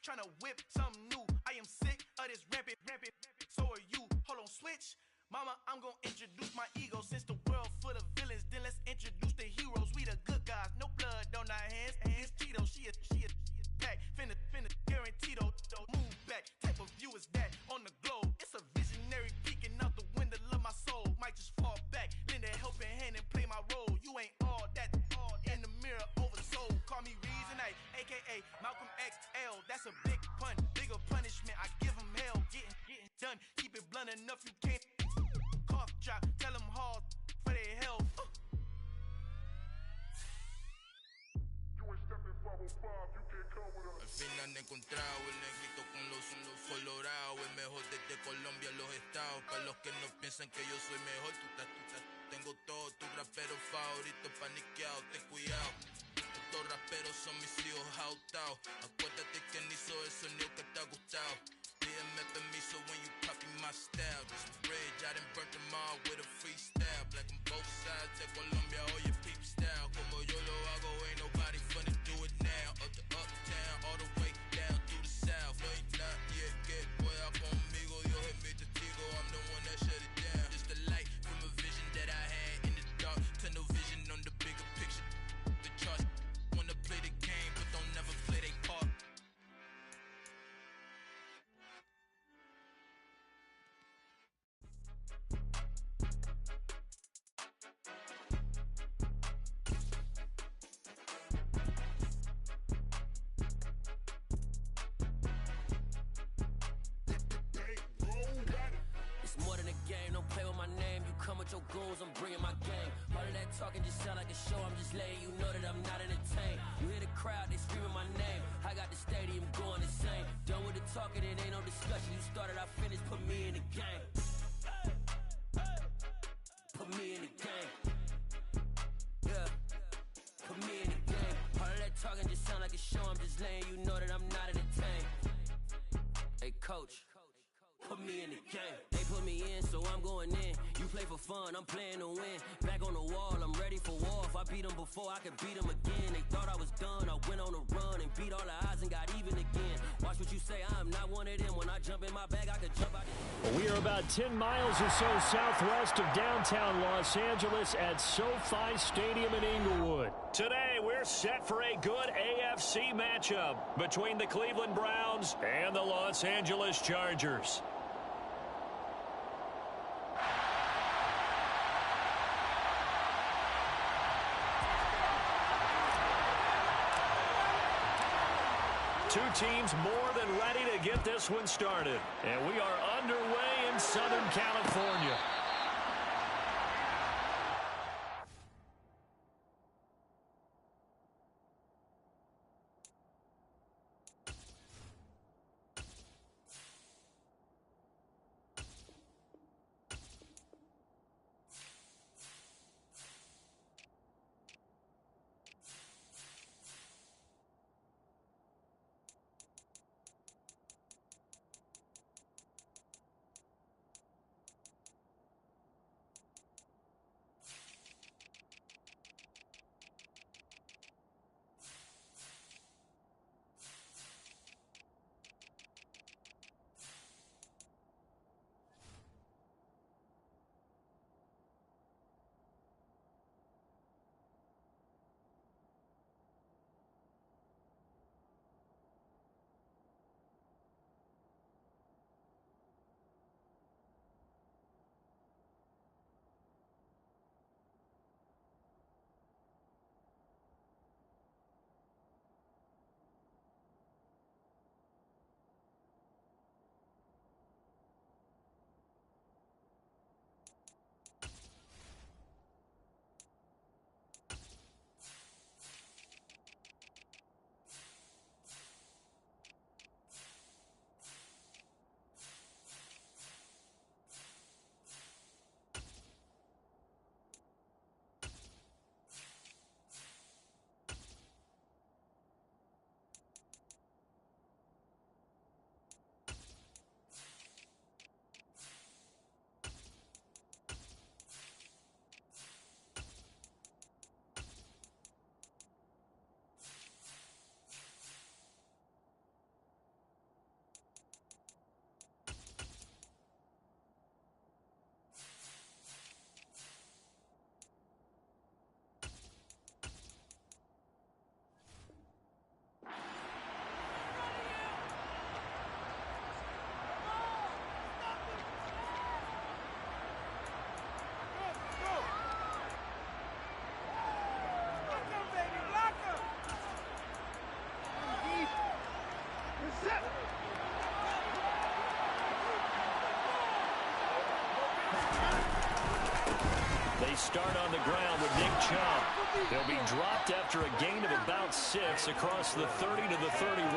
tryna whip something new. I am sick of this rampant. So are you. Hold on, switch. Mama, I'm gonna introduce my ego. Since the world full of villains, then let's introduce the heroes. We the good guys, no blood on our hands. Hands Cheeto, she a pack. Finna, guaranteed though. Move back, type of view is that on the globe. It's a visionary peeking out the window of my soul. Might just fall back, lend a helping hand and play my role. You ain't all that in the mirror over the soul. Call me Reason A, aka Malcolm XL. That's a big pun, bigger punishment. I give him hell, getting done. Keep it blunt enough, you can't. Cough drop, tell them hard for their health. Al fin han encontrado el negrito con los colorados, el mejor desde Colombia a los estados. Para los que no piensan que yo soy mejor, tengo todo, tu rapero favorito paniqueado, ten cuidado. Estos raperos son mis hijos jautados. Acuérdate quién hizo el sonido que te ha gustado. Pídeme permiso when you copy my style. Just a bridge, I done burnt them all with a freestyle. Black on both sides de Colombia, oye peep style. Como yo lo hago, ain't nobody finna do it now. Up to uptown, all the way down through the south. No hay nadie que pueda conmigo, Dios es mi testigo. I'm the one that shut it down. Just the light from a vision that I had in the dark. Tunnel vision on the bigger picture. The charts wanna play the game, but don't never play their part. Come with your goons, I'm bringing my gang. All of that talking just sound like a show. I'm just letting you know that I'm not entertained. You hear the crowd, they screaming my name. I got the stadium going insane. Done with the talking, it ain't no discussion. You started, I finished, put me in the game. Put me in the game. Yeah, put me in the game. All of that talking just sound like a show. I'm just letting you know that I'm not entertained. Hey, coach. Put me in the game. They put me in, so I'm going in. You play for fun, I'm playing to win. Back on the wall, I'm ready for war. If I beat them before, I could beat them again. They thought I was done, I went on a run and beat all the odds and got even again. Watch what you say, I'm not one of them. When I jump in my bag, I could jump out. We are about 10 miles or so southwest of downtown Los Angeles at SoFi Stadium in Inglewood. Today, we're set for a good AFC matchup between the Cleveland Browns and the Los Angeles Chargers. Two teams more than ready to get this one started. And we are underway in Southern California. They start on the ground with Nick Chubb. They'll be dropped after a gain of about 6 across the 30 to the 31.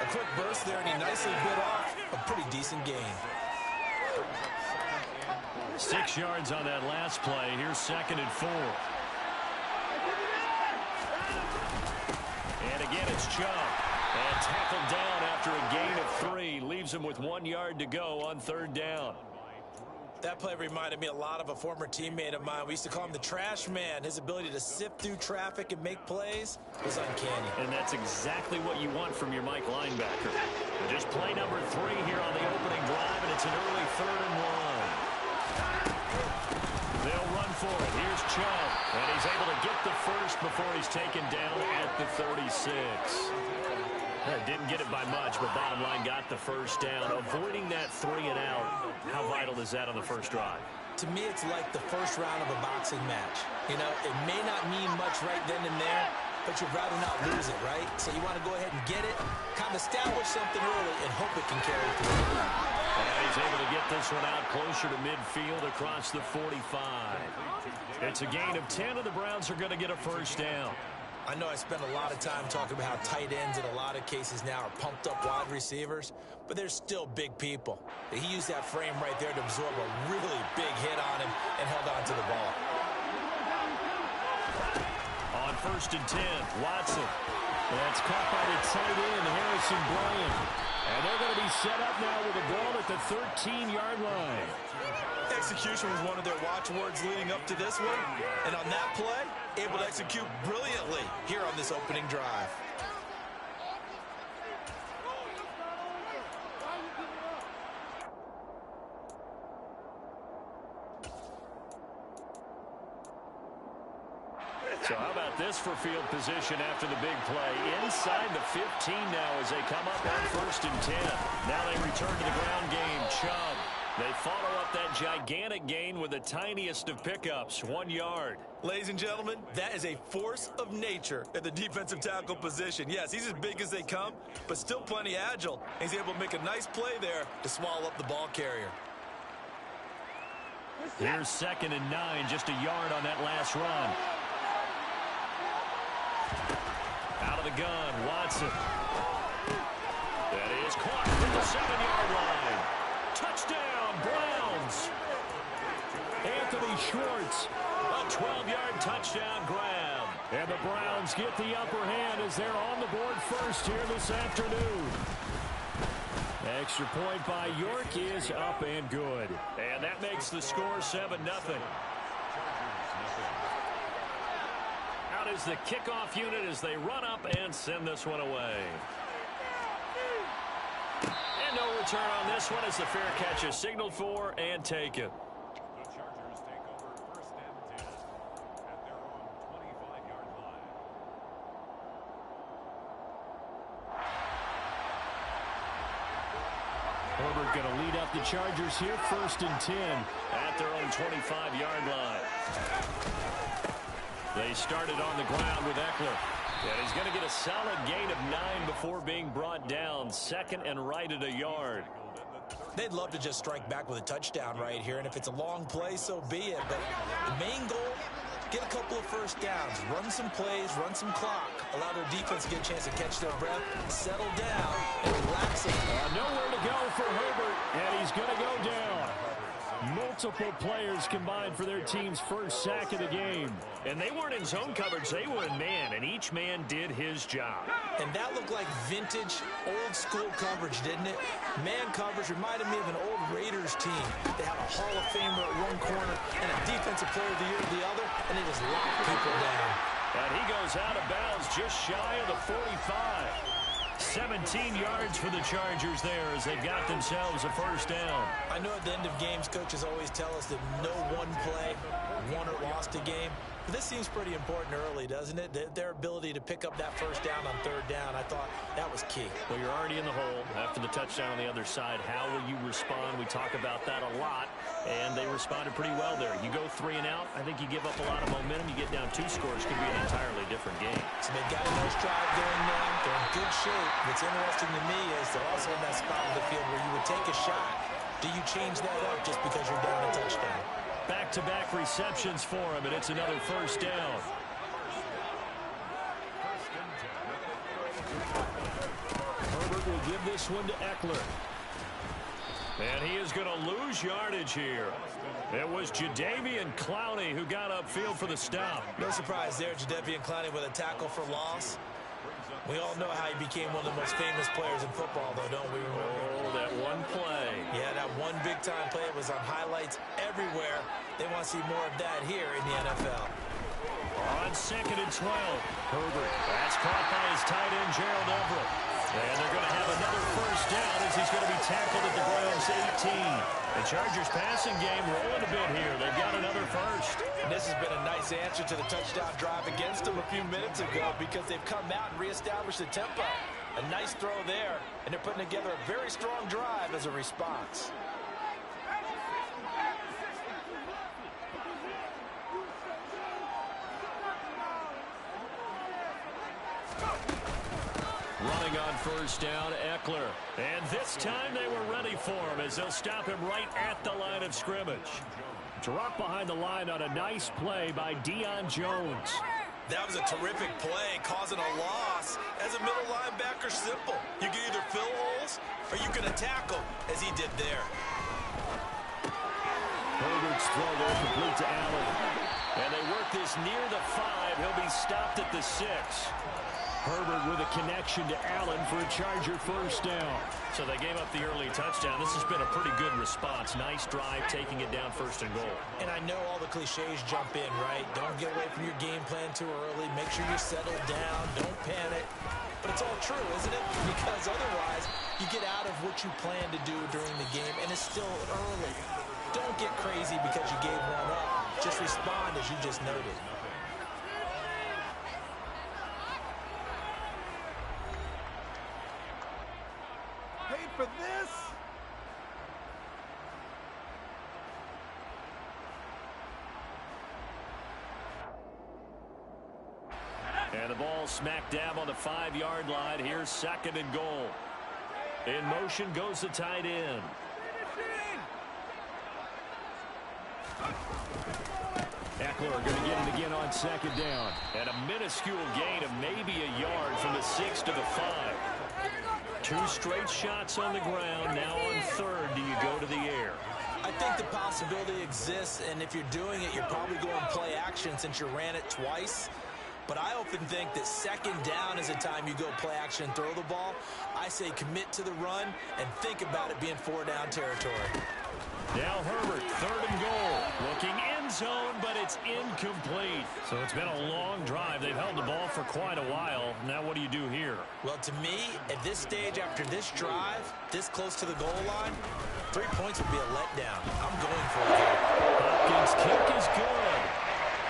A quick burst there, and he nicely bit off a pretty decent gain. 6 yards on that last play. Here's 2nd and 4. And again, it's Chubb. And tackled down after a gain of 3. Leaves him with 1 yard to go on 3rd down. That play reminded me a lot of a former teammate of mine. We used to call him the trash man. His ability to sift through traffic and make plays was uncanny. And that's exactly what you want from your Mike linebacker. Just play number 3 here on the opening drive, and it's an early 3rd and 1. They'll run for it. Here's Chubb, and he's able to get the first before he's taken down at the 36. Didn't get it by much, but bottom line got the first down. Avoiding that 3 and out, how vital is that on the first drive? To me, it's like the first round of a boxing match. You know, it may not mean much right then and there, but you'd rather not lose it, right? So you want to go ahead and get it, kind of establish something early, and hope it can carry through. And he's able to get this one out closer to midfield across the 45. It's a gain of 10, and the Browns are going to get a first down. I know I spend a lot of time talking about how tight ends in a lot of cases now are pumped up wide receivers, but they're still big people. He used that frame right there to absorb a really big hit on him and held on to the ball. On 1st and 10, Watson. That's caught by the tight end, Harrison Bryant. And they're going to be set up now with a ball at the 13-yard line. Execution was one of their watchwords leading up to this one. And on that play, able to execute brilliantly here on this opening drive. So how about this for field position after the big play? Inside the 15 now as they come up on 1st and 10. Now they return to the ground game. Chubb. They follow up that gigantic gain with the tiniest of pickups, 1 yard. Ladies and gentlemen, that is a force of nature at the defensive tackle position. Yes, he's as big as they come, but still plenty agile. He's able to make a nice play there to swallow up the ball carrier. Here's 2nd and 9, just a yard on that last run. Out of the gun, Watson. That is caught from the 7-yard line. Touchdown, Browns. Anthony Schwartz, a 12-yard touchdown grab. And the Browns get the upper hand as they're on the board first here this afternoon. Extra point by York is up and good. And that makes the score 7-0. Out is the kickoff unit as they run up and send this one away. And no return on this one as the fair catch is signaled for and taken. The Chargers take over 1st and 10 at their own 25-yard line. Herbert going to lead up the Chargers here, 1st and 10 at their own 25-yard line. They started on the ground with Eckler. And he's going to get a solid gain of 9 before being brought down. 2nd and right at a yard. They'd love to just strike back with a touchdown right here, and if it's a long play, so be it. But the main goal, get a couple of first downs, run some plays, run some clock, allow their defense to get a chance to catch their breath, settle down, and relax them. Nowhere to go for Herbert, and he's going to go down. Multiple players combined for their team's first sack of the game. And they weren't in zone coverage, they were in man, and each man did his job. And that looked like vintage, old-school coverage, didn't it? Man coverage reminded me of an old Raiders team. They had a Hall of Famer at one corner and a Defensive Player of the Year at the other, and they just locked people down. And he goes out of bounds just shy of the 45. 17 yards for the Chargers there as they've got themselves a first down. I know at the end of games, coaches always tell us that no one play won or lost a game. This seems pretty important early, doesn't it? Their ability to pick up that first down on third down, I thought that was key. Well, you're already in the hole after the touchdown on the other side. How will you respond? We talk about that a lot, and they responded pretty well there. You go 3 and out, I think you give up a lot of momentum. You get down 2 scores, could be an entirely different game. So they've got a nice drive going now. They're in good shape. What's interesting to me is they're also in that spot of the field where you would take a shot. Do you change that up just because you're down a touchdown? Back-to-back receptions for him, and it's another first down. Herbert will give this one to Eckler. And he is going to lose yardage here. It was Jadeveon Clowney who got upfield for the stop. No surprise there, Jadeveon Clowney with a tackle for loss. We all know how he became one of the most famous players in football, though, don't we? Oh, that one play. Yeah, that one big-time play. It was on highlights everywhere. They want to see more of that here in the NFL. On 2nd and 12, Herbert. That's caught by his tight end, Gerald Everett. And they're going to have another first down as he's going to be tackled at the Browns' 18. The Chargers passing game rolling a bit here. They've got another first. And this has been a nice answer to the touchdown drive against them a few minutes ago because they've come out and reestablished the tempo. A nice throw there, and they're putting together a very strong drive as a response. Running on first down, Eckler. And this time they were ready for him as they'll stop him right at the line of scrimmage. Drop behind the line on a nice play by Deion Jones. That was a terrific play, causing a loss. As a middle linebacker, simple. You can either fill holes or you can attack them, as he did there. Herbert's throw there complete to Allen. And they work this near the 5. He'll be stopped at the 6. Herbert with a connection to Allen for a Charger first down. So they gave up the early touchdown. This has been a pretty good response. Nice drive, taking it down 1st and goal. And I know all the cliches jump in, right? Don't get away from your game plan too early. Make sure you're settled down. Don't panic. But it's all true, isn't it? Because otherwise, you get out of what you plan to do during the game, and it's still early. Don't get crazy because you gave one up. Just respond as you just noted. For this? And the ball smack dab on the 5-yard line. Here's 2nd and goal. In motion goes the tight end. Eckler going to get it again on 2nd down. And a minuscule gain of maybe a yard from the 6 to the 5. 2 straight shots on the ground. Now on 3rd, do you go to the air? I think the possibility exists, and if you're doing it, you're probably going play action since you ran it twice. But I often think that 2nd down is the time you go play action and throw the ball. I say commit to the run and think about it being 4-down territory. Now Herbert, 3rd and goal. Looking end zone, but it's incomplete. So it's been a long drive. They've held the ball for quite a while. Now what do you do here? Well, to me, at this stage, after this drive, this close to the goal line, 3 points would be a letdown. I'm going for it here. Hopkins' kick is good.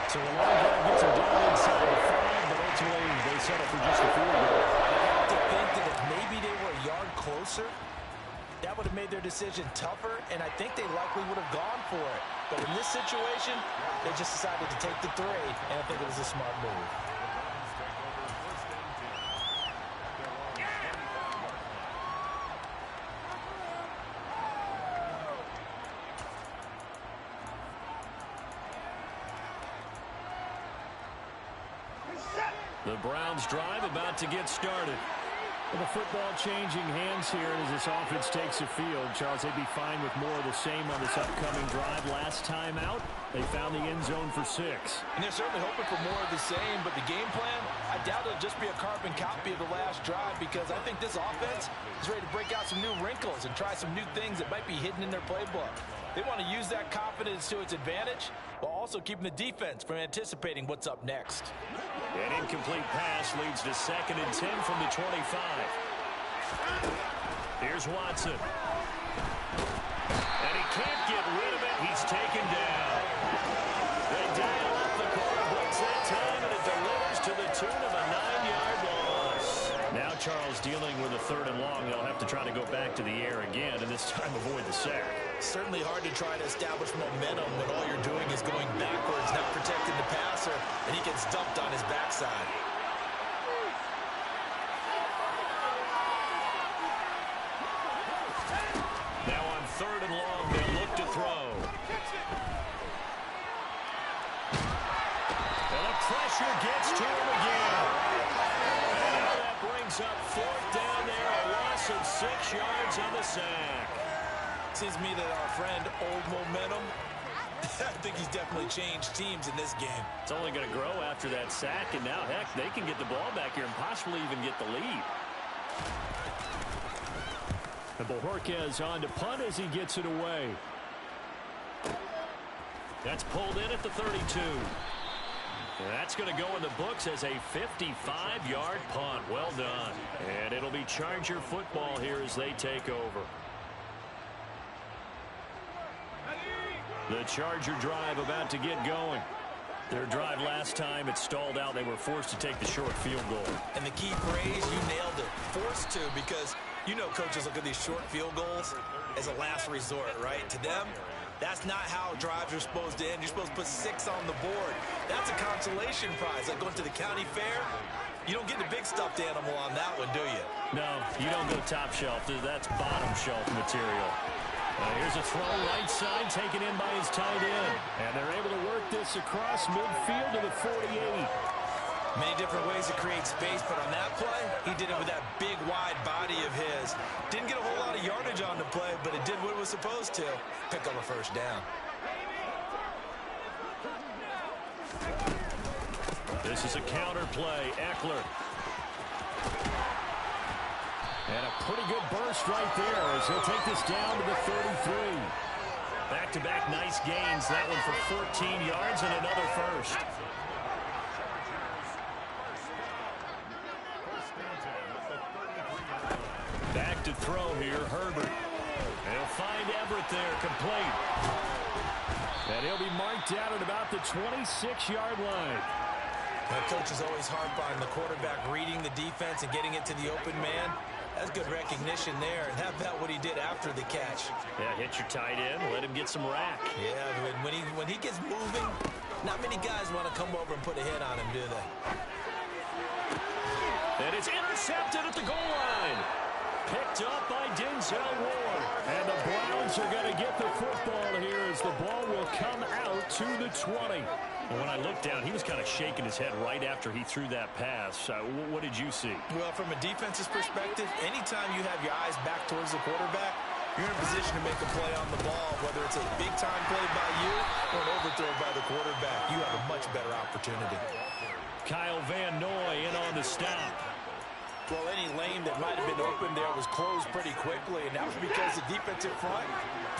So the long drive gets them down inside the 5, but ultimately they settle for just a field goal. I have to think that if maybe they were a yard closer, that would have made their decision tougher, and I think they likely would have gone for it. But in this situation, they just decided to take the 3, and I think it was a smart move. The Browns drive about to get started. Well, the football changing hands here as this offense takes the field. Charles, they'd be fine with more of the same on this upcoming drive. Last time out, they found the end zone for 6. And they're certainly hoping for more of the same, but the game plan, I doubt it'll just be a carbon copy of the last drive because I think this offense is ready to break out some new wrinkles and try some new things that might be hidden in their playbook. They want to use that confidence to its advantage while also keeping the defense from anticipating what's up next. An incomplete pass leads to 2nd and 10 from the 25. Here's Watson. And he can't get rid of it. He's taken down. They dial up the call blitz trailing with a 3rd and long. They'll have to try to go back to the air again, and this time avoid the sack. Certainly hard to try to establish momentum when all you're doing is going backwards, not protecting the passer, and he gets dumped on his backside. Now on 3rd and long, they'll look to throw. And the pressure gets to him again. And now that brings up 4th down there, a loss of 6 yards on the sack. Seems to me that our friend, old momentum, I think he's definitely changed teams in this game. It's only going to grow after that sack, and now, heck, they can get the ball back here and possibly even get the lead. And Bojorquez on to punt as he gets it away. That's pulled in at the 32. And that's going to go in the books as a 55-yard punt. Well done. And it'll be Charger football here as they take over. The Charger drive about to get going. Their drive last time, it stalled out. They were forced to take the short field goal. And the key phrase, you nailed it. Forced to, because you know coaches look at these short field goals as a last resort, right? To them, that's not how drives are supposed to end. You're supposed to put 6 on the board. That's a consolation prize. Like going to the county fair, you don't get the big stuffed animal on that one, do you? No, you don't go top shelf. That's bottom shelf material. Here's a throw right side taken in by his tight end. And they're able to work this across midfield to the 48. Many different ways to create space, but on that play, he did it with that big, wide body of his. Didn't get a whole lot of yardage on the play, but it did what it was supposed to. Pick up a 1st down. This is a counter play. Eckler. And a pretty good burst right there as he'll take this down to the 33. Back-to-back nice gains. That one for 14 yards and another 1st. Back to throw here, Herbert. And he'll find Everett there, complete. And he'll be marked down at about the 26-yard line. The coaches always harp on the quarterback reading the defense and getting it to the open man. That's good recognition there. And how about what he did after the catch? Yeah, hit your tight end, let him get some rack. Yeah, when he gets moving, not many guys want to come over and put a hit on him, do they? And it's intercepted at the goal line. Picked up by Denzel Ward. And the Browns are going to get the football here as the ball will come out to the 20. And when I looked down, he was kind of shaking his head right after he threw that pass. What did you see? Well, from a defense's perspective, anytime you have your eyes back towards the quarterback, you're in a position to make a play on the ball, whether it's a big-time play by you or an overthrow by the quarterback. You have a much better opportunity. Kyle Van Noy in on the stop. Well, any lane that might have been open there was closed pretty quickly, and that was because the defensive front,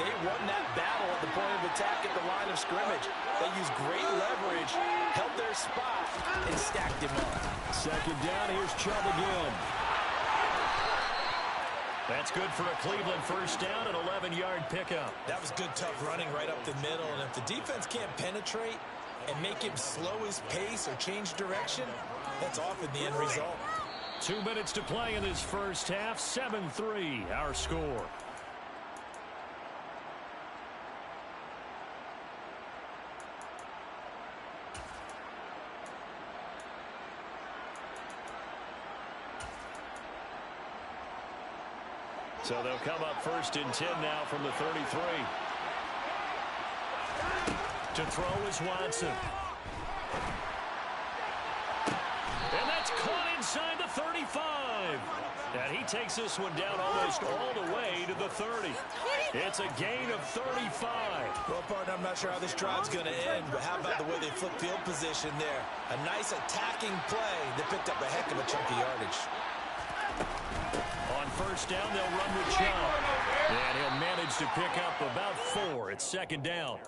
they won that battle at the point of attack at the line of scrimmage. They used great leverage, held their spot, and stacked him up. 2nd down, here's Chubb again. That's good for a Cleveland 1st down, an 11-yard pickup. That was good, tough running right up the middle, and if the defense can't penetrate and make him slow his pace or change direction, that's often the end result. 2 minutes to play in this first half. 7-3, our score. So they'll come up 1st and 10 now from the 33. To throw is Watson. And that's caught inside the 35. And he takes this one down almost all the way to the 30. It's a gain of 35. Well, partner, I'm not sure how this drive's going to end, but how about the way they flip field position there? A nice attacking play that picked up a heck of a chunk of yardage. On 1st down, they'll run with Chubb. And he'll manage to pick up about 4. It's 2nd down.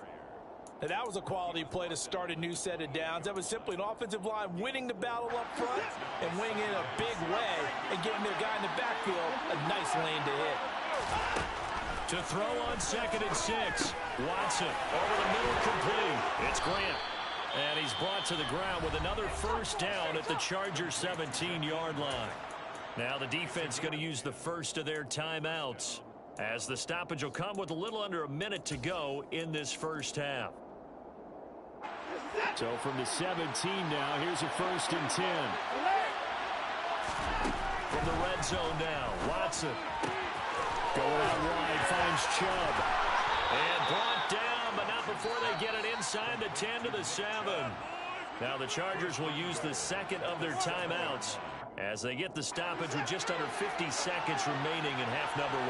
Now, that was a quality play to start a new set of downs. That was simply an offensive line winning the battle up front and winning in a big way and getting their guy in the backfield a nice lane to hit. To throw on 2nd and 6. Watson over the middle, complete. It's Grant. And he's brought to the ground with another 1st down at the Chargers 17-yard line. Now the defense going to use the first of their timeouts, as the stoppage will come with a little under a minute to go in this first half. So from the 17 now, here's a 1st and 10. From the red zone now, Watson. Going out wide, finds Chubb. And brought down, but not before they get it inside the 10 to the 7. Now the Chargers will use the second of their timeouts as they get the stoppage with just under 50 seconds remaining in half number 1.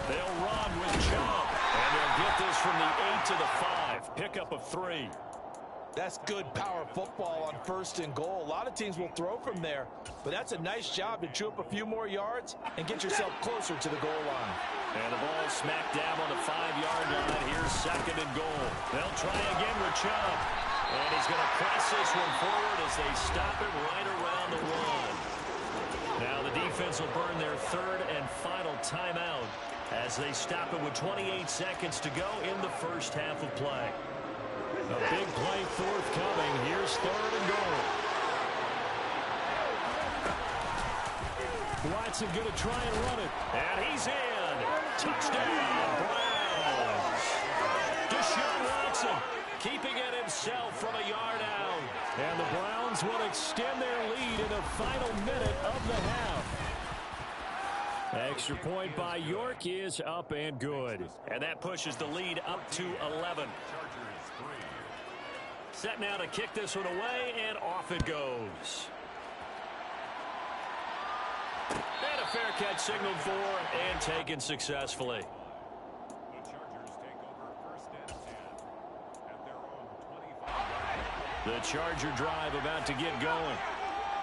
They'll run with Chubb. And they'll get this from the 8 to the 5. Pickup of 3. That's good power football on 1st and goal. A lot of teams will throw from there, but that's a nice job to chew up a few more yards and get yourself closer to the goal line. And the ball smacked down on the 5-yard line. Here's 2nd and goal. They'll try again with Chubb. And he's going to press this one forward as they stop him right around the 1. Now the defense will burn their 3rd and final timeout as they stop it with 28 seconds to go in the first half of play. A big play forthcoming. Here's 3rd and goal. Watson going to try and run it. And he's in. Touchdown, Browns. Deshaun Watson keeping it himself from a yard out. And the Browns will extend their lead in the final minute of the half. Extra point by York is up and good. And that pushes the lead up to 11. Set now to kick this one away, and off it goes. And a fair catch signaled for and taken successfully. The Chargers take over 1st and 10 at their own 25. The Charger drive about to get going.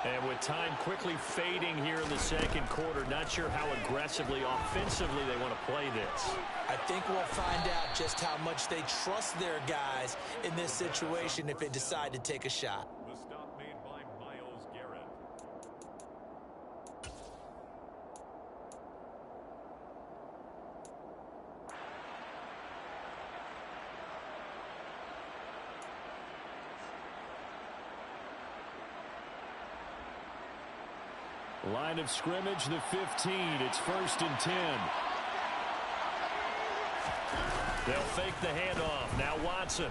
And with time quickly fading here in the 2nd quarter, not sure how aggressively, offensively they want to play this. I think we'll find out just how much they trust their guys in this situation if they decide to take a shot. The stop made by Myles Garrett. Line of scrimmage, the 15. It's 1st and 10. They'll fake the handoff. Now Watson.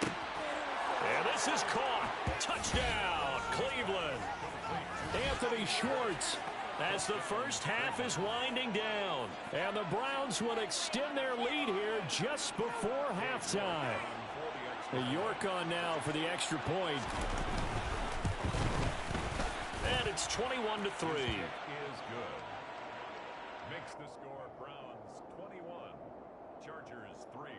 And this is caught. Touchdown, Cleveland. Anthony Schwartz as the first half is winding down. And the Browns will extend their lead here just before halftime. York on now for the extra point. And it's 21-3. Is good. Makes the score Browns 21, Chargers 3.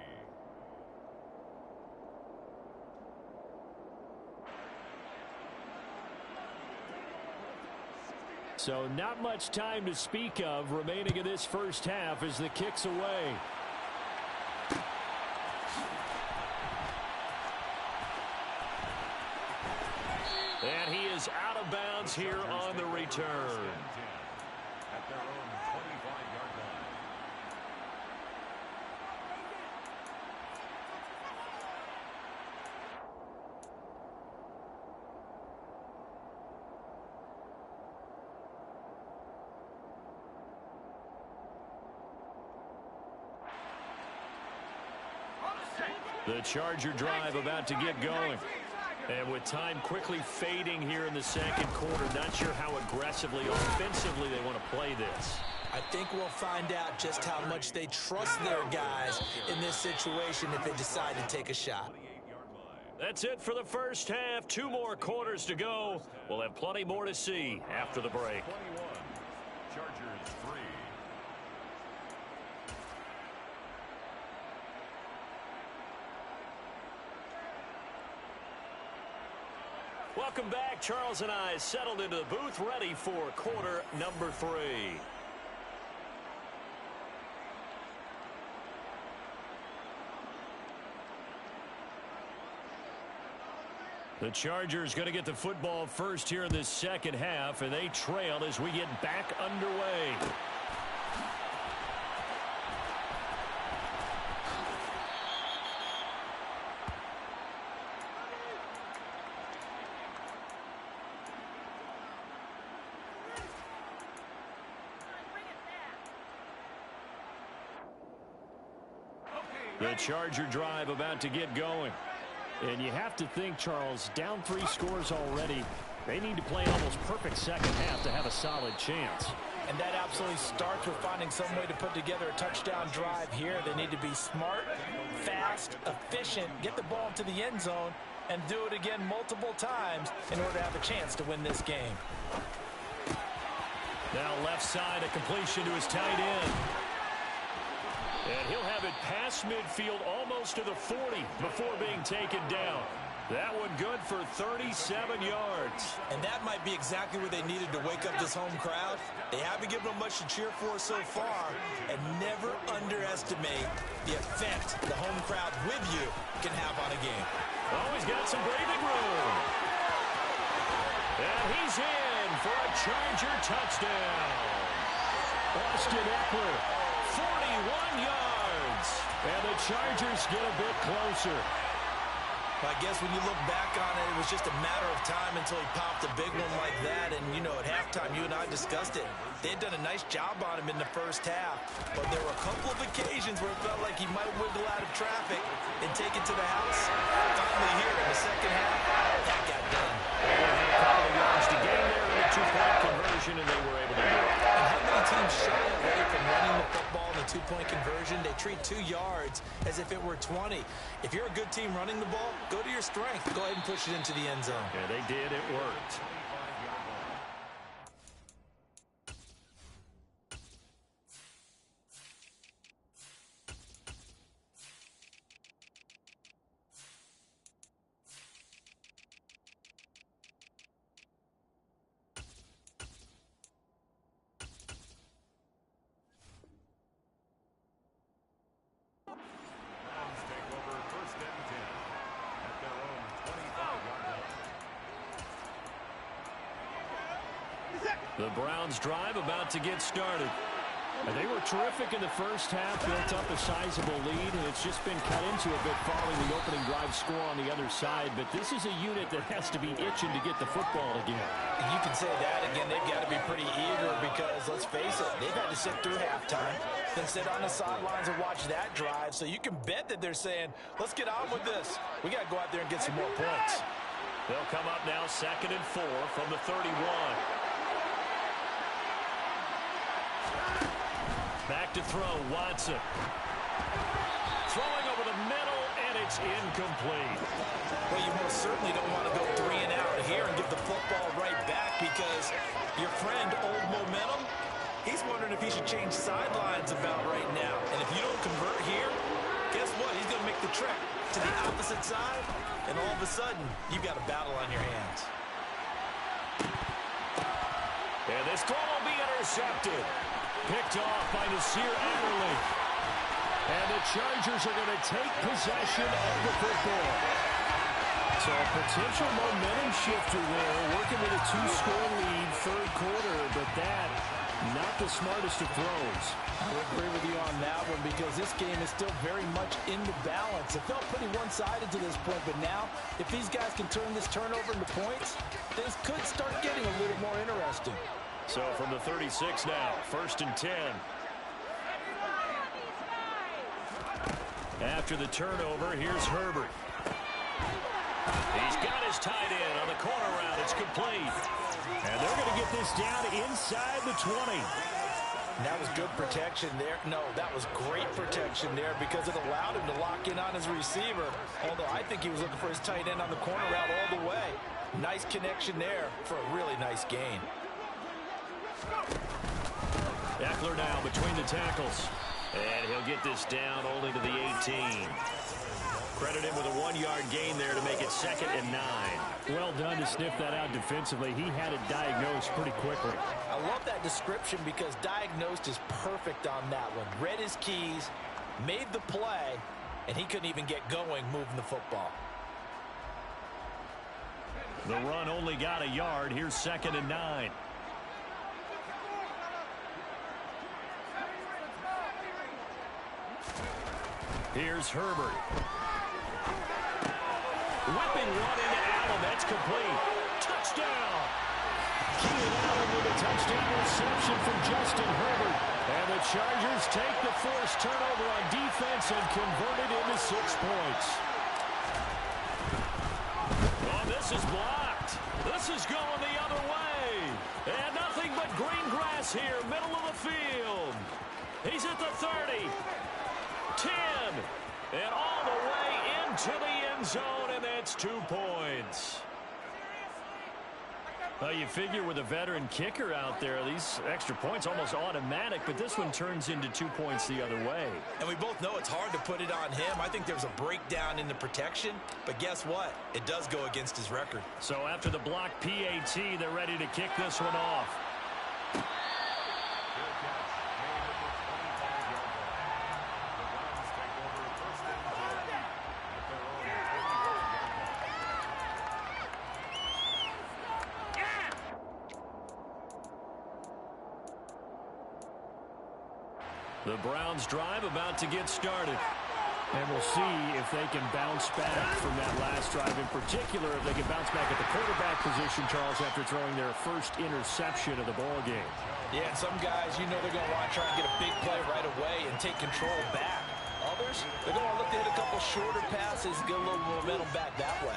So not much time to speak of remaining in this first half as the kick's away. And he is out of bounds here on the return. At their own 25-yard line. The Charger drive about to get going. And with time quickly fading here in the 2nd quarter, not sure how aggressively, offensively they want to play this. I think we'll find out just how much they trust their guys in this situation if they decide to take a shot. That's it for the first half. 2 more quarters to go. We'll have plenty more to see after the break. 21, Chargers 3. Welcome back. Charles and I settled into the booth, ready for quarter number 3. The Chargers going to get the football first here in this second half, and they trail as we get back underway. The Charger drive about to get going. And you have to think, Charles, down 3 scores already. They need to play an almost perfect second half to have a solid chance. And that absolutely starts with finding some way to put together a touchdown drive here. They need to be smart, fast, efficient, get the ball into the end zone, and do it again multiple times in order to have a chance to win this game. Now left side, a completion to his tight end. And he'll have it past midfield almost to the 40 before being taken down. That one good for 37 yards. And that might be exactly what they needed to wake up this home crowd. They haven't given them much to cheer for so far. And never underestimate the effect the home crowd with you can have on a game. Oh, he's got some breathing room. And he's in for a Charger touchdown. Austin Eckler, 41 yards. And the Chargers get a bit closer. I guess when you look back on it, it was just a matter of time until he popped a big one like that. And, you know, at halftime, you and I discussed it. They had done a nice job on him in the first half. But there were a couple of occasions where it felt like he might wiggle out of traffic and take it to the house. Finally here in the second half, that got done. A couple of yards to gain there in a 2-point conversion, and they were able to do it. And how many teams shy away from running the football in the 2-point conversion? They treat 2 yards as if it were 20. If you're a good team running the ball, go to your strength. Go ahead and push it into the end zone. Yeah, they did. It worked. Browns take over 1st and 10 at their own 25-yard line. The Browns drive about to get started. And they were terrific in the first half, built up a sizable lead, and it's just been cut into a bit following the opening drive score on the other side. But this is a unit that has to be itching to get the football again. You can say that again. They've got to be pretty eager because, let's face it, they've had to sit through halftime, then sit on the sidelines and watch that drive. So you can bet that they're saying, let's get on with this. We got to go out there and get some more points. They'll come up now 2nd and 4 from the 31. Back to throw, Watson. Throwing over the middle, and it's incomplete. Well, you most certainly don't want to go 3 and out here and give the football right back because your friend, Old Momentum, he's wondering if he should change sidelines about right now. And if you don't convert here, guess what? He's going to make the trek to the opposite side, and all of a sudden, you've got a battle on your hands. And this throw will be intercepted. Picked off by Nasir Adderley. And the Chargers are going to take possession of the football. So a potential momentum shifter there, working with a 2-score lead, 3rd quarter, but that, not the smartest of throws. I would agree with you on that one because this game is still very much in the balance. It felt pretty one-sided to this point, but now, if these guys can turn this turnover into points, things could start getting a little more interesting. So from the 36 now, 1st and 10. After the turnover, here's Herbert. He's got his tight end on the corner route. It's complete. And they're going to get this down inside the 20. And that was good protection there. No, that was great protection there because it allowed him to lock in on his receiver. Although I think he was looking for his tight end on the corner route all the way. Nice connection there for a really nice gain. Eckler now between the tackles. And he'll get this down only to the 18. Credit him with a 1-yard gain there to make it 2nd and 9. Well done to sniff that out defensively. He had it diagnosed pretty quickly. I love that description because diagnosed is perfect on that one. Read his keys, made the play, and he couldn't even get going moving the football. The run only got a yard. Here's 2nd and 9. Here's Herbert. Whipping one into Allen. That's complete. Touchdown. Keenan Allen with a touchdown reception from Justin Herbert. And the Chargers take the forced turnover on defense and convert it into 6 points. Oh, this is blocked. This is going the other way. And nothing but green grass here, middle of the field. He's at the 30, 10, and all the way into the end zone, and that's 2 points. Well, you figure with a veteran kicker out there, these extra points almost automatic, but this one turns into 2 points the other way. And we both know it's hard to put it on him. I think there's a breakdown in the protection, but guess what? It does go against his record. So after the block PAT, they're ready to kick this one off. The Browns drive about to get started. And we'll see if they can bounce back from that last drive. In particular, if they can bounce back at the quarterback position, Charles, after throwing their first interception of the ballgame. Yeah, and some guys, you know they're going to want to try and get a big play right away and take control back. Others, they're going to look to hit a couple shorter passes and get a little momentum back that way.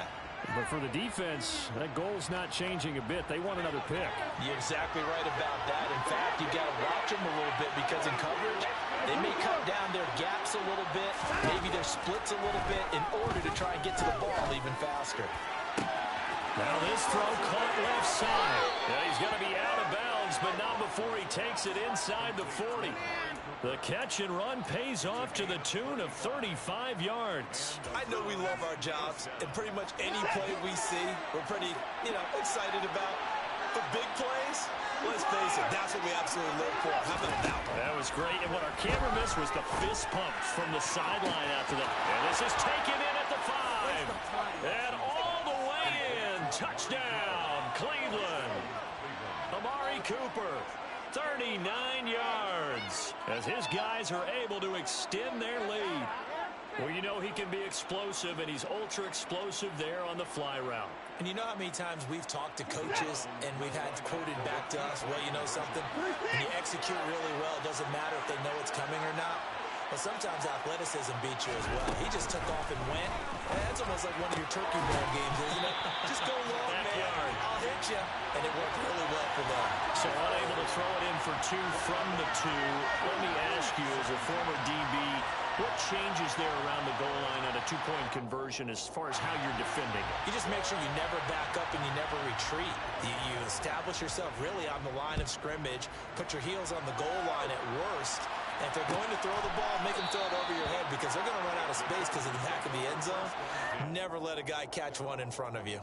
But for the defense, that goal's not changing a bit. They want another pick. You're exactly right about that. In fact, you've got to watch them a little bit because in coverage, they may cut down their gaps a little bit, maybe their splits a little bit in order to try and get to the ball even faster. Now this throw caught left side. Yeah, he's going to be out of bounds, but not before he takes it inside the 40. The catch and run pays off to the tune of 35 yards. I know we love our jobs, and pretty much any play we see, we're pretty, excited about. For big plays, let's face it, that's what we absolutely live for. How about that one? That was great, and what our camera missed was the fist pumps from the sideline after that. And this is taken in at the 5. And all the way in. Touchdown, Cleveland. Amari Cooper. 39 yards as his guys are able to extend their lead. Well, you know he can be explosive, and he's ultra-explosive there on the fly route. And you know how many times we've talked to coaches and we've had quoted back to us, well, you know something? When you execute really well, it doesn't matter if they know it's coming or not. But sometimes athleticism beats you as well. He just took off and went. That's almost like one of your turkey ball games, isn't it? Just go long, man. I'll hit you. And it worked really well for them. So unable to throw it in for 2 from the 2. Let me ask you, as a former DB, what changes there around the goal line on a 2-point conversion as far as how you're defending it? You just make sure you never back up and you never retreat. You establish yourself really on the line of scrimmage, put your heels on the goal line at worst, and if they're going to throw the ball, make them throw it over your head because they're going to run out of space because of the back of the end zone. Never let a guy catch one in front of you.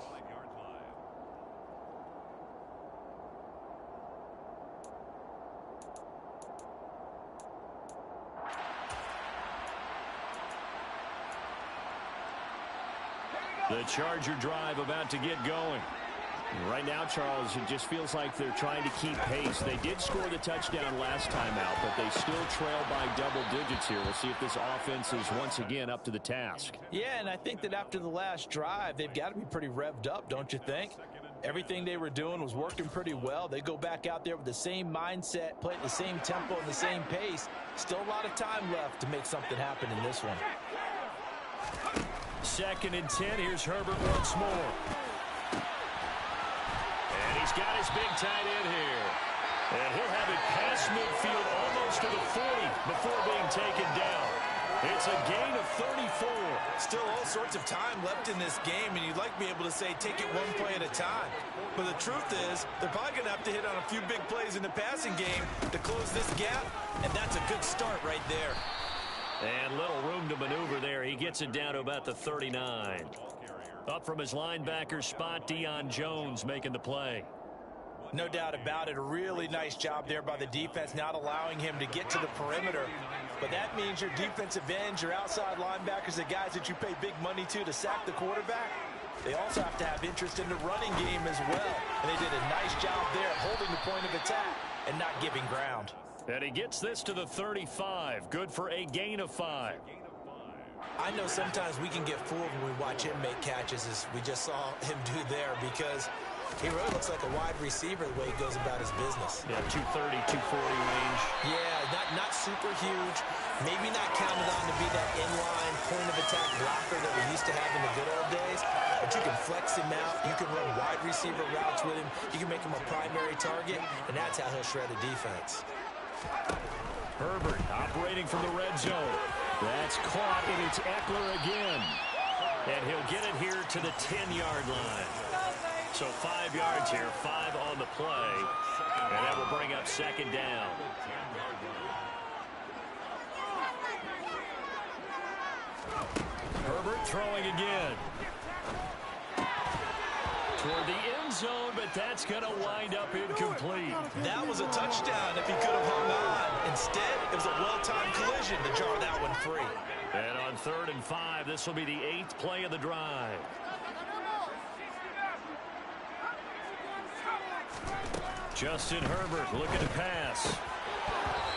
The Charger drive about to get going. Right now, Charles, it just feels like they're trying to keep pace. They did score the touchdown last time out, but they still trail by double digits here. We'll see if this offense is once again up to the task. Yeah, and I think that after the last drive, they've got to be pretty revved up, don't you think? Everything they were doing was working pretty well. They go back out there with the same mindset, play at the same tempo and the same pace. Still a lot of time left to make something happen in this one. 2nd and 10. Here's Herbert once more. And he's got his big tight end here. And he'll have it past midfield almost to the 40 before being taken down. It's a gain of 34. Still all sorts of time left in this game, and you'd like to be able to say take it one play at a time. But the truth is, they're probably going to have to hit on a few big plays in the passing game to close this gap, and that's a good start right there. And little room to maneuver there. He gets it down to about the 39. Up from his linebacker spot, Deion Jones making the play. No doubt about it. A really nice job there by the defense, not allowing him to get to the perimeter. But that means your defensive ends, your outside linebackers, the guys that you pay big money to sack the quarterback, they also have to have interest in the running game as well. And they did a nice job there holding the point of attack and not giving ground. And he gets this to the 35. Good for a gain of 5. I know sometimes we can get fooled when we watch him make catches, as we just saw him do there, because He really looks like a wide receiver the way he goes about his business. Yeah, 230, 240 range. Yeah, not super huge. Maybe not counted on to be that inline point-of-attack blocker that we used to have in the good old days. But you can flex him out. You can run wide receiver routes with him. You can make him a primary target, and that's how he'll shred a defense. Herbert operating from the red zone. That's caught, and it's Eckler again. And he'll get it here to the 10-yard line. So 5 yards here, 5 on the play. And that will bring up second down. Herbert throwing again. Toward the end zone, but that's going to wind up incomplete. That was a touchdown if he could have hung on. Instead, it was a well-timed collision to jar that one free. And on 3rd and 5, this will be the 8th play of the drive. Justin Herbert looking to pass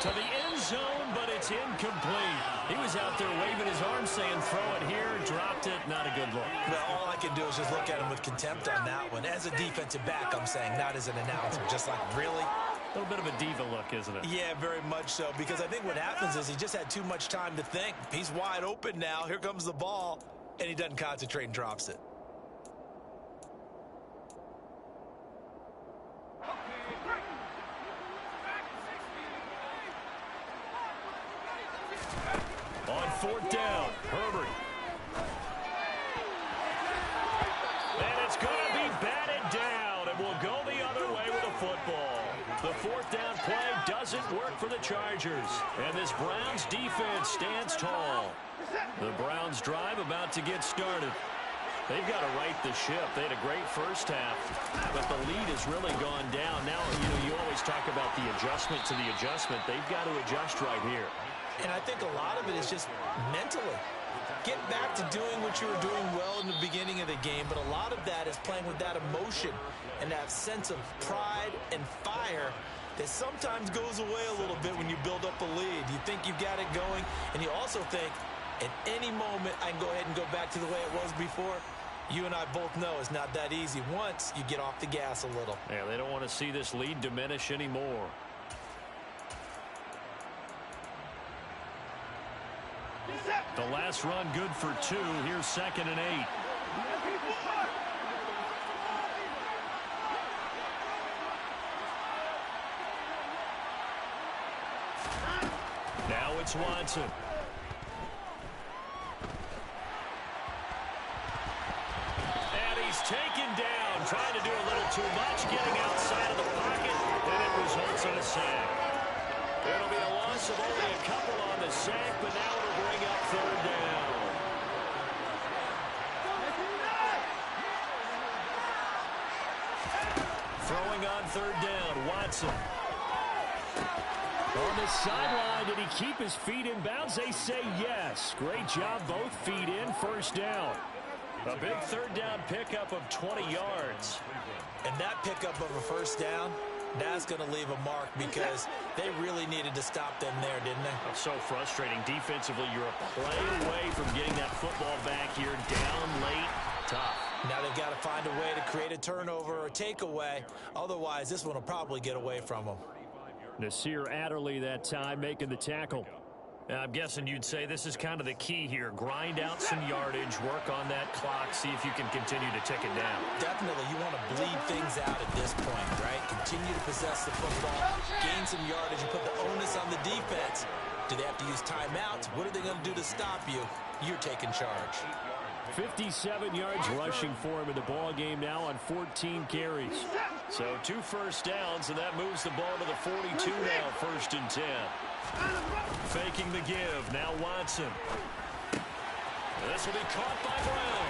to the end zone, but it's incomplete. He was out there waving his arm saying throw it here, dropped it, not a good look. Well, all I can do is just look at him with contempt on that one. As a defensive back, I'm saying, not as an announcer. Just like, really? A little bit of a diva look, isn't it? Yeah, very much so, because I think what happens is he just had too much time to think. He's wide open now. Here comes the ball, and he doesn't concentrate and drops it. On 4th down, Herbert. And it's going to be batted down, and we'll go the other way with the football. The 4th down play doesn't work for the Chargers, and this Browns defense stands tall. The Browns drive about to get started. They've got to right the ship. They had a great first half, but the lead has really gone down. Now, you always talk about the adjustment to the adjustment. They've got to adjust right here. And I think a lot of it is just mentally. Get back to doing what you were doing well in the beginning of the game, but a lot of that is playing with that emotion and that sense of pride and fire that sometimes goes away a little bit when you build up a lead. You think you've got it going, and you also think at any moment I can go ahead and go back to the way it was before. You and I both know it's not that easy once you get off the gas a little. Yeah, they don't want to see this lead diminish anymore. The last run good for 2. Here's 2nd and 8. Now it's Watson. And he's taken down, trying to do a little too much, getting outside of the pocket, and it results in a sack. It'll be a loss of only a couple on the sack, but now it'll bring up 3rd down. Throwing on 3rd down, Watson. On the sideline, did he keep his feet in bounds? They say yes. Great job, both feet in, 1st down. A big 3rd down pickup of 20 yards. And that pickup of a 1st down, that's going to leave a mark because they really needed to stop them there, didn't they? That's so frustrating. Defensively, you're a play away from getting that football back here. Down late, tough. Now they've got to find a way to create a turnover or takeaway. Otherwise, this one will probably get away from them. Nasir Adderley that time making the tackle. I'm guessing you'd say this is kind of the key here. Grind out some yardage, work on that clock, see if you can continue to tick it down. Definitely, you want to bleed things out at this point, right? Continue to possess the football, gain some yardage, and put the onus on the defense. Do they have to use timeouts? What are they going to do to stop you? You're taking charge. 57 yards rushing for him in the ball game now on 14 carries. So 2 1st downs, and that moves the ball to the 42 now, 1st and 10. Faking the give. Now Watson. This will be caught by Brown.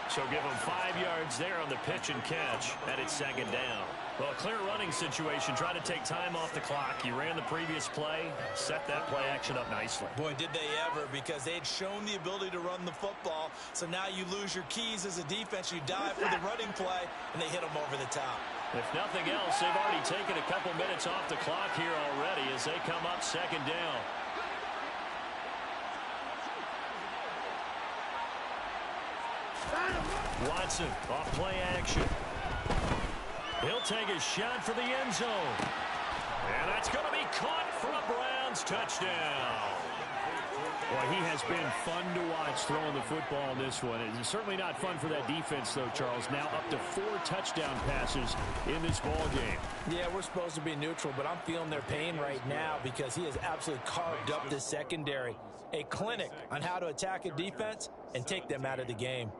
So give him 5 yards there on the pitch and catch, and it's 2nd down. Well, clear running situation. Try to take time off the clock. You ran the previous play, set that play action up nicely. Boy, did they ever, because they had shown the ability to run the football. So now you lose your keys as a defense. You dive for the running play, and they hit them over the top. If nothing else, they've already taken a couple minutes off the clock here already as they come up 2nd down. Watson off play action. take a shot for the end zone. And that's going to be caught for a Browns touchdown. Well, he has been fun to watch throwing the football in this one. It's certainly not fun for that defense, though, Charles. Now up to 4 touchdown passes in this ball game. Yeah, we're supposed to be neutral, but I'm feeling their pain right now because he has absolutely carved up the secondary. A clinic on how to attack a defense and take them out of the game.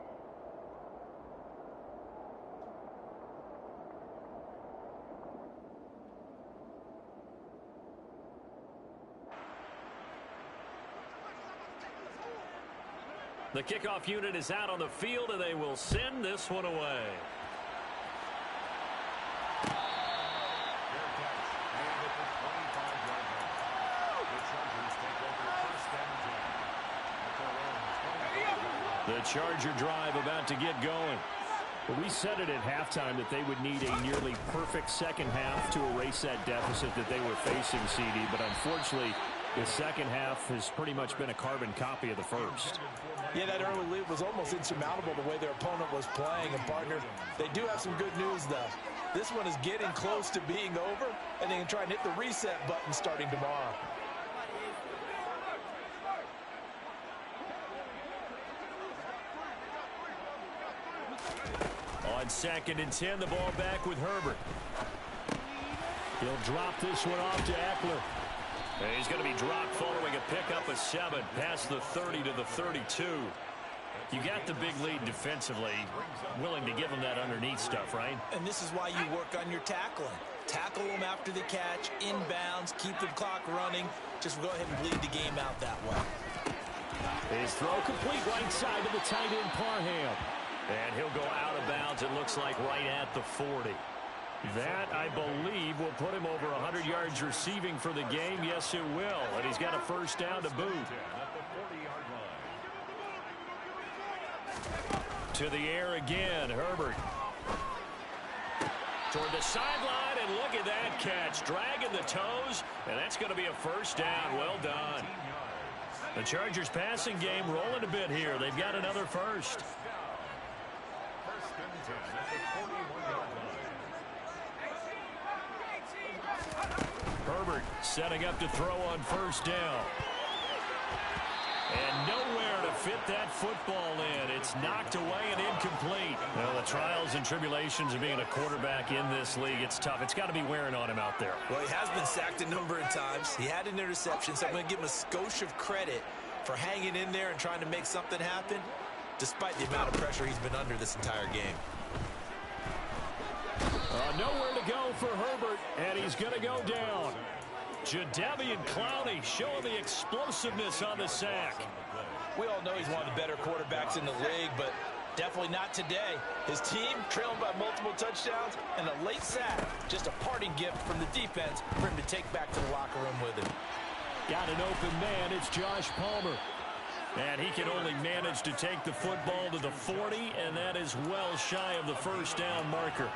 The kickoff unit is out on the field, and they will send this one away. The Charger drive about to get going. Well, we said it at halftime that they would need a nearly perfect second half to erase that deficit that they were facing, CD, but unfortunately, the second half has pretty much been a carbon copy of the first. Yeah, that early lead was almost insurmountable the way their opponent was playing. And, partner, they do have some good news, though. This one is getting close to being over, and they can try and hit the reset button starting tomorrow. On 2nd and 10, the ball back with Herbert. He'll drop this one off to Eckler. And he's going to be dropped following a pickup of 7 past the 30 to the 32. You got the big lead defensively, willing to give them that underneath stuff, right? And this is why you work on your tackling. Tackle them after the catch, inbounds, keep the clock running. Just go ahead and bleed the game out that way. His throw complete right side to the tight end Parham. And he'll go out of bounds, it looks like, right at the 40. That, I believe, will put him over 100 yards receiving for the game. Yes, it will. And he's got a first down to boot. To the air again, Herbert. Toward the sideline, and look at that catch. Dragging the toes, and that's going to be a first down. Well done. The Chargers passing game rolling a bit here. They've got another first. Herbert setting up to throw on first down. And nowhere to fit that football in. It's knocked away and incomplete. Well, the trials and tribulations of being a quarterback in this league, it's tough. It's got to be wearing on him out there. Well, he has been sacked a number of times. He had an interception, so I'm going to give him a skosh of credit for hanging in there and trying to make something happen, despite the amount of pressure he's been under this entire game. Nowhere to go for Herbert, and he's going to go down. Jadeveon Clowney showing the explosiveness on the sack. We all know he's one of the better quarterbacks in the league, but definitely not today. His team trailing by multiple touchdowns and a late sack. Just a parting gift from the defense for him to take back to the locker room with him. Got an open man. It's Josh Palmer. And he can only manage to take the football to the 40, and that is well shy of the first down marker.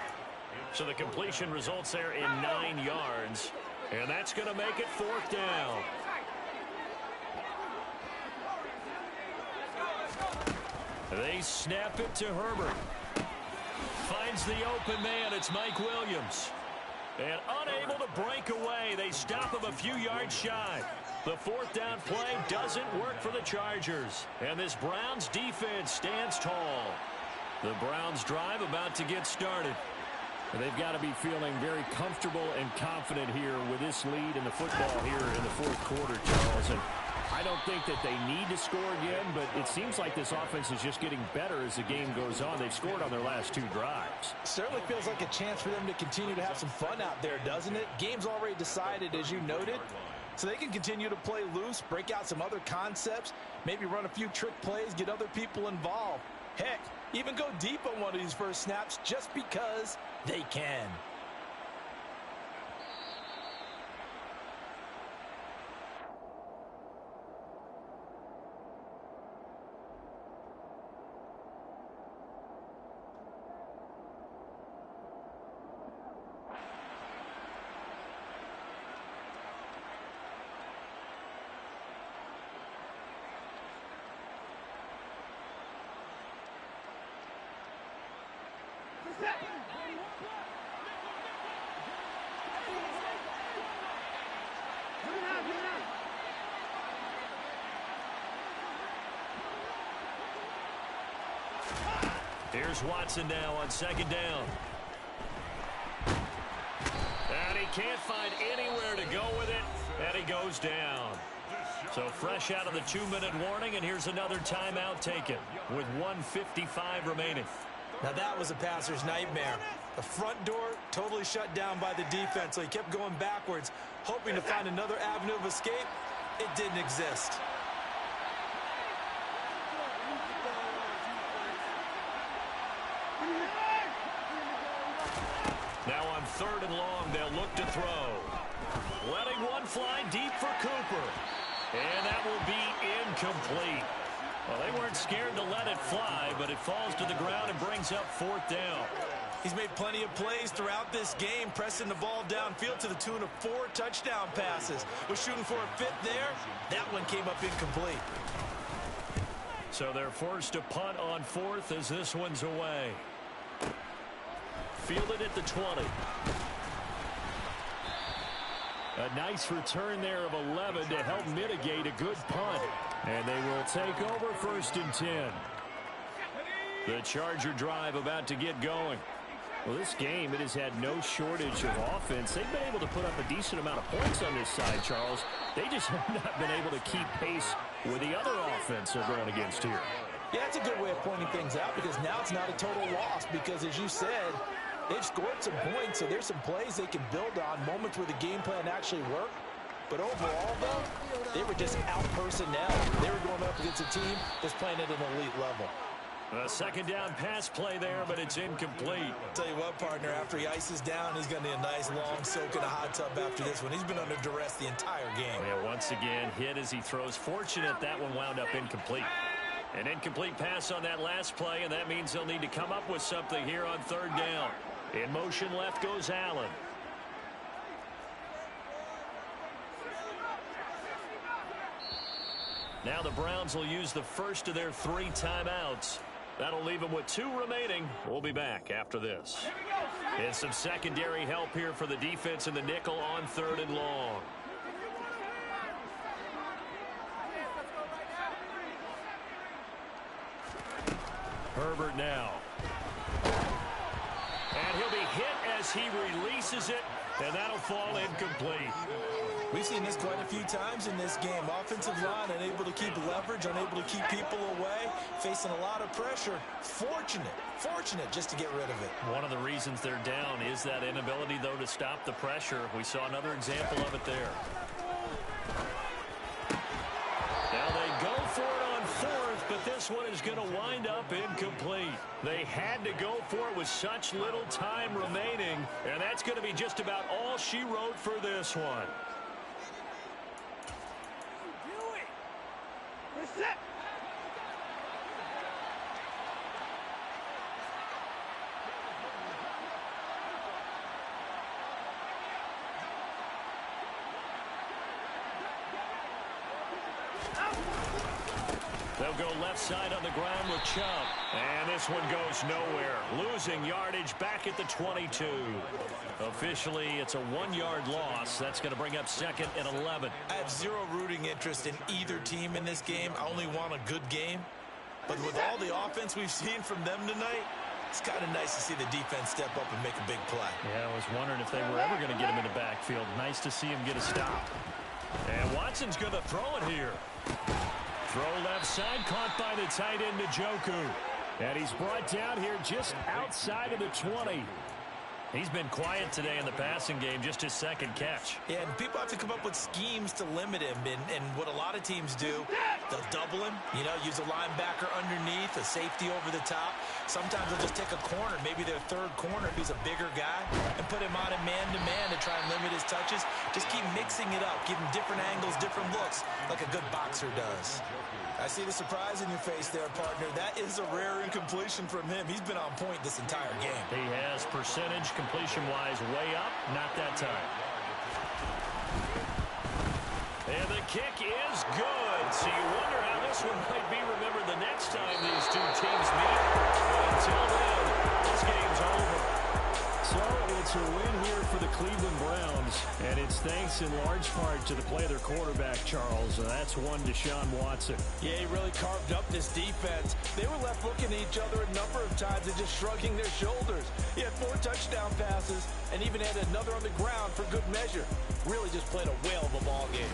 So the completion results there in 9 yards. And that's going to make it 4th down. They snap it to Herbert. Finds the open man. It's Mike Williams. And unable to break away. They stop him a few yards shy. The 4th down play doesn't work for the Chargers. And this Browns defense stands tall. The Browns drive about to get started. They've got to be feeling very comfortable and confident here with this lead in the football here in the 4th quarter, Charles. And I don't think that they need to score again, but it seems like this offense is just getting better as the game goes on. They've scored on their last 2 drives. Certainly feels like a chance for them to continue to have some fun out there, doesn't it? Game's already decided, as you noted, so they can continue to play loose, break out some other concepts, maybe run a few trick plays, get other people involved. Heck, even go deep on one of these first snaps just because they can. Here's Watson now on second down. And he can't find anywhere to go with it, and he goes down. So fresh out of the 2-minute warning, and here's another timeout taken with 1:55 remaining. Now that was a passer's nightmare. The front door totally shut down by the defense, so he kept going backwards, hoping to find another avenue of escape. It didn't exist. Now on 3rd and long, they'll look to throw. Letting one fly deep for Cooper. And that will be incomplete. Well, they weren't scared to let it fly, but it falls to the ground and brings up 4th down. He's made plenty of plays throughout this game, pressing the ball downfield to the tune of 4 touchdown passes. Was shooting for a 5th there. That one came up incomplete. So they're forced to punt on 4th as this one's away. Fielded at the 20. A nice return there of 11 to help mitigate a good punt. And they will take over 1st and 10. The Charger drive about to get going. Well, this game, it has had no shortage of offense. They've been able to put up a decent amount of points on this side, Charles. They just have not been able to keep pace with the other offense they're going against here. Yeah, that's a good way of pointing things out, because now it's not a total loss, because as you said, they've scored some points, so there's some plays they can build on, moments where the game plan actually worked. But overall, though, they were just out personnel. They were going up against a team that's playing at an elite level. A 2nd down pass play there, but it's incomplete. Tell you what, partner, after he ices down, he's going to need a nice long soak in a hot tub after this one. He's been under duress the entire game. Yeah, once again, hit as he throws. Fortunate that one wound up incomplete. An incomplete pass on that last play, and that means they'll need to come up with something here on 3rd down. In motion left goes Allen. Now the Browns will use the first of their 3 timeouts. That'll leave them with 2 remaining. We'll be back after this. And some secondary help here for the defense in the nickel on 3rd and long. Herbert now. And he'll be hit as he releases it, and that'll fall incomplete. We've seen this quite a few times in this game. Offensive line unable to keep leverage, unable to keep people away, facing a lot of pressure. Fortunate just to get rid of it. One of the reasons they're down is that inability, though, to stop the pressure. We saw another example of it there. Now they go for it on 4th, but this one is going to wind up incomplete. They had to go for it with such little time remaining, and that's going to be just about all she wrote for this one. They'll go left side on the ground with Chubb. And this one goes nowhere. Losing yardage back at the 22. Officially, it's a 1-yard loss. That's going to bring up 2nd and 11. I have zero rooting interest in either team in this game. I only want a good game. But with all the offense we've seen from them tonight, it's kind of nice to see the defense step up and make a big play. Yeah, I was wondering if they were ever going to get him in the backfield. Nice to see him get a stop. And Watson's going to throw it here. Throw left side, caught by the tight end, Njoku. And he's brought down here just outside of the 20. He's been quiet today in the passing game, just his 2nd catch. Yeah, and people have to come up with schemes to limit him. And what a lot of teams do, they'll double him, use a linebacker underneath, a safety over the top. Sometimes they'll just take a corner, maybe their 3rd corner if he's a bigger guy, and put him on a man-to-man to try and limit his touches. Just keep mixing it up, give him different angles, different looks, like a good boxer does. I see the surprise in your face there, partner. That is a rare incompletion from him. He's been on point this entire game. He has percentage completion-wise way up, not that time. And the kick is good. So you wonder how this one might be remembered the next time these two teams meet. But until then, this game's over. So It's a win here for the Cleveland Browns, and it's thanks in large part to the play of their quarterback, Charles. That's one Deshaun Watson. Yeah, he really carved up this defense. They were left looking at each other a number of times and just shrugging their shoulders. He had 4 touchdown passes and even had another on the ground for good measure. Really just played a whale of a ball game.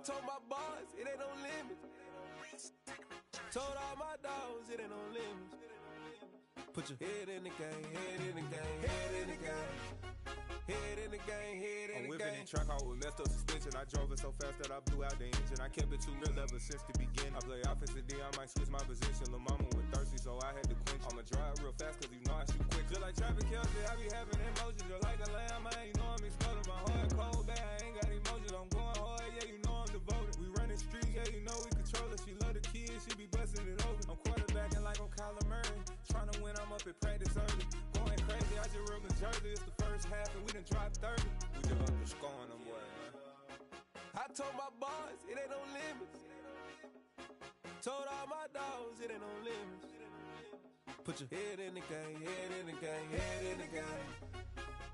Told my boss, it ain't no limits. Told all my dogs, it ain't no limits. Put your head in the game, head in the game, head in the game. Head in the game, head in the game. I'm whipping in track, I was messed up suspension. I drove it so fast that I blew out the engine. I kept it too real ever since the beginning. I play offensive D, I might switch my position. Lil' mama was thirsty, so I had to quench. I'ma drive real fast, cause you know I shoot quick. up at practice early. Going crazy, I just ripped the jersey. It's the first half and we done dropped 30. We just up the score on them boys, man. I told my boys, it ain't no limits. Told all my dogs, it ain't no limits. Put your head in the game, head in the game, head in the game.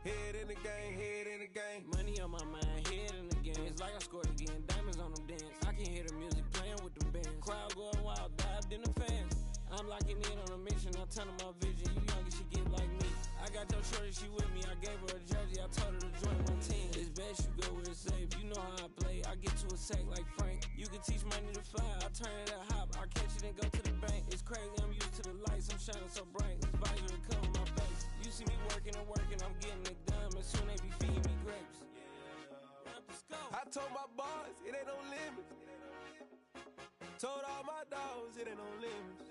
Head in the game, head in the game. Money on my mind, head in the game. It's like I scored again, diamonds on them dance. I can hear the music playing with them bands. Crowd going wild, dived in the fans. I'm locking in on a mission, I'm telling my vision. You young, she get like me. I got your shorty, she with me. I gave her a jersey, I told her to join my team. It's best you go where it's safe. You know how I play. I get to a sack like Frank. You can teach money to fly. I turn it a hop. I catch it and go to the bank. It's crazy, I'm used to the lights. I'm shining so bright. This visor will cover my face. You see me working and working. I'm getting it done. And soon they be feeding me grapes. I told my boys, it ain't no limits. Told all my dogs, it ain't no limits.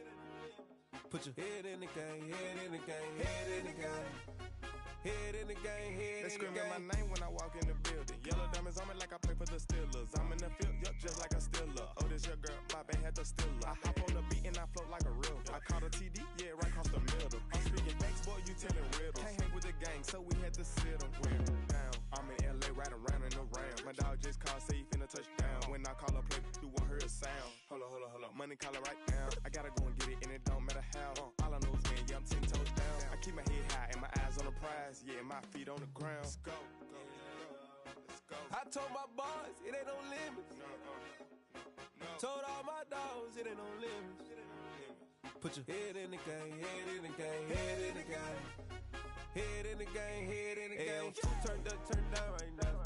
Put your head in the game, head in the game, head in the game. Head in the game, head in the game. They screaming my name when I walk in the building. Yellow diamonds on me like I play for the Steelers. I'm in the field, yup, just like a Steeler. Oh, this your girl, my band had the Steeler. I hop on the beat and I float like a river. I caught a TD, yeah, right across the middle. I'm speaking facts, boy, you telling riddles. Can't hang with the gang, so we had to sit them down. I'm in LA, riding around and around. My dog just called, say he finna touchdown. When I call a play, you won't hear a sound. Hold up, money calling right now. I gotta go and get it, and it don't matter how. All I know is when, yeah, I'm 10 toes down. I keep my head high and my eyes on the prize. Yeah, my feet on the ground. Let's go. Let's go. I told my boys, it ain't no limits. No. Told all my dogs, it ain't no limits. Put your head in the game, head in the game, head in the game. Head in the game, head in the game. Two turned up, turned down right now.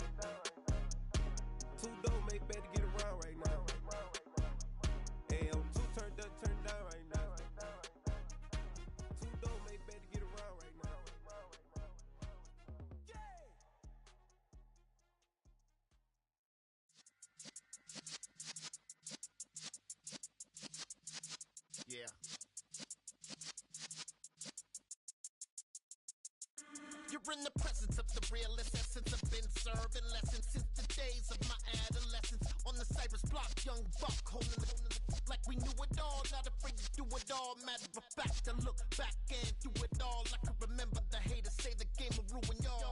Two don't make better get around right now. Hey, I'm two turned up, turned down right now. Two don't make better get around right now. Yeah. You're in the presence of the realest essence. I've been serving lessons since the days of my adolescence. On the Cypress block, young buck holding it like we knew it all. Not afraid to do it all. Matter of fact, I look back and do it all. I can remember the haters say the game will ruin y'all.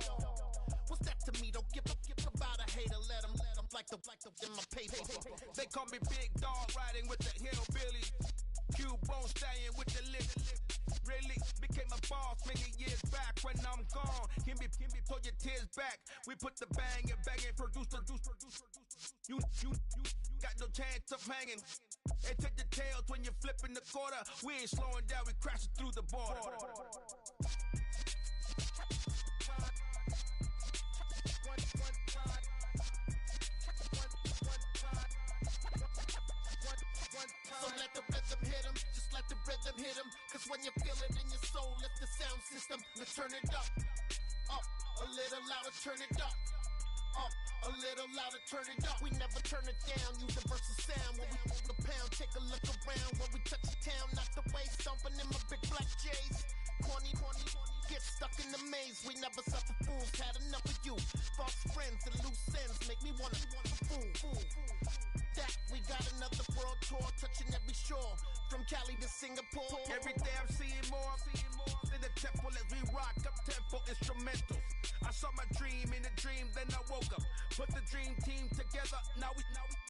What's that to me? Don't give about a hater. Let them like the in my paper. They call me Big Dog, riding with the hillbillies. Q-Bone stallion with the lip. Really became a boss many years back. When I'm gone, give me, pull your tears back. We put the bang and produce. You got no chance of hanging. And take the tails when you're flipping the quarter. We ain't slowing down, we crashing through the border. So let the rhythm hit him, just let the rhythm hit him. Cause when you feel it in your soul, lift the sound system. Let's turn it up, a little louder, turn it up, a little louder, turn it up. We never turn it down, universal sound. When we move the pound, take a look around. When we touch the town, knock the way, stomping in my big black J's. Corny, get stuck in the maze. We never suffer fools, had enough of you. False friends and loose ends make me wanna fool. That we got another world tour, touching every shore, from Cali to Singapore. Every day I'm seeing more in the temple as we rock up tempo instrumentals. I saw my dream in a dream, then I woke up, put the dream team together. Now we